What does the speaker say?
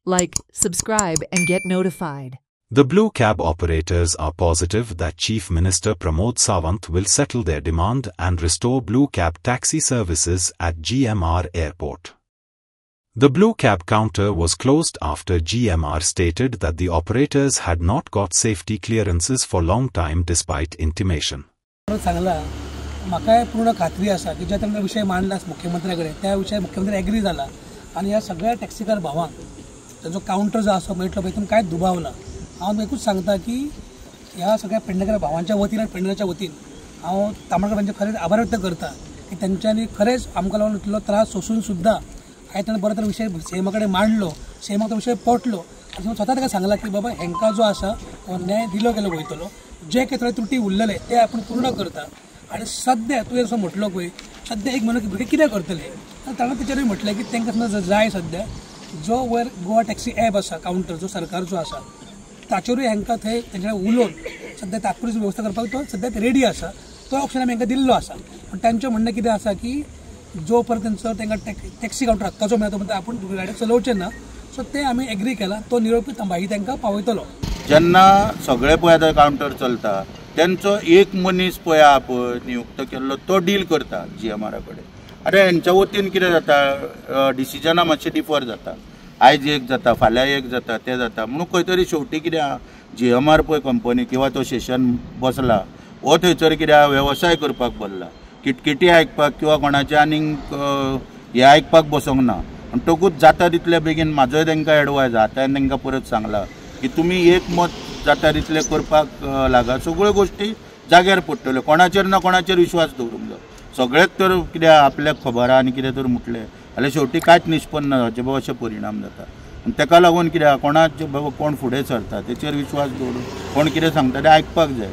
like, subscribe and get notified. The Blue Cab operators are positive that Chief Minister Pramod Sawant will settle their demand and restore Blue Cab taxi services at GMR Airport. The Blue Cab counter was closed after GMR stated that the operators had not got safety clearances for long time despite intimation. म्हाका पूर्ण खात्री आसा की ज्या तांणे विषय मांडला मुख्यमंत्र्याकडे त्या विषय मुख्यमंत्री एग्री जाला आणि ह्या सगळ्या टॅक्सीकार भावांक ताजो काउंटर जो आसा मेळटलो पळय तातूंत कांयच दुबाव ना। हांव एकूच सांगता की ह्या सगळ्या पेडणेकार भावांच्या वतीन आनी पेडणेकाच्या वतीन हांव तांबडकर हांचे खरेंच आभार व्यक्त करता की तेंच्यांनी खरेंच आमकां लागून इतलो त्रास सोसून सुद्दां आयज ताणें बरो तर विशय सीएमा कडेन मांडलो, सीएमाक तो विशय पटलो आनी स्वता ताका सांगला की बाबा हेंकां जो आसा तो न्याय दिलो गेलो वयतलो, जे काही थोडे त्रुटी उरलेले ते आपण पूर्ण करता। आणि सध्या तुवें असं म्हटलो पळय सध्या एक म्हणून भुरगे कितें करतले ताणें तेचेरूय म्हटलें की तांकां समजा जाय सध्या जो वयर गोवा टॅक्सी ॲप आसा काउंटर जो सरकारचो आसा ताचेरूय हांकां थंय तेंच्या उलोवन सध्या तात्पुरती वेवस्था करपाक तो सध्या रेडी आसा, तो ऑप्शन आमी हांकां दिल्लो आसा। पण तांचें म्हणणें कितें आसा की जो पर्यंत तेंचो तांकां टॅक्सी काउंटर हक्काचो मेळटा पर्यंत आपूण गाडी चलोवचें ना, सो तें आमी एग्री केला, तो निरोपी मागीर तांकां पावयतलो। जेन्ना सगळे पळय आतां काउंटर चलता तेंचो एक मनीस पळय पळय नियुक्त केल्लो तो डील करता GMR कडेन। आतां हेंच्या वतीन कितें जाता डिसिजनां मातशें डिफर जाता, आयज एक जाता फाल्यां एक जाता तें जाता म्हणून खंय तरी शेवटी कितें GMR पळय कंपनी किंवा तो सेशन बसला हो थंयसर कितें वेवसाय करपाक बसला, किटकिटी आयकपाक किंवा कोणाचें आनीक हें आयकपाक बसोंक ना। आनी तोकूच जाता तितले बेगीन म्हाजोय तांकां एडवायज आतां तांकां परत सांगला की तुमी एक मत जाता तितले करपाक लागा, सगळ्यो गोश्टी जाग्यार पडटल्यो, कोणाचेर ना कोणाचेर विश्वास दवरूंक जाय। सगळेच तर कितें आपल्याक खबर आहा आनी कितें तर म्हटलें जाल्यार शेवटी कांयच निश्पन्न जावचें बाबा अशे परिणाम जाता। आनी ताका लागून कितें कोणाचे बाबा कोण फुडें सरता तेचेर विश्वास दवरून कोण कितें सांगता तें आयकपाक जाय।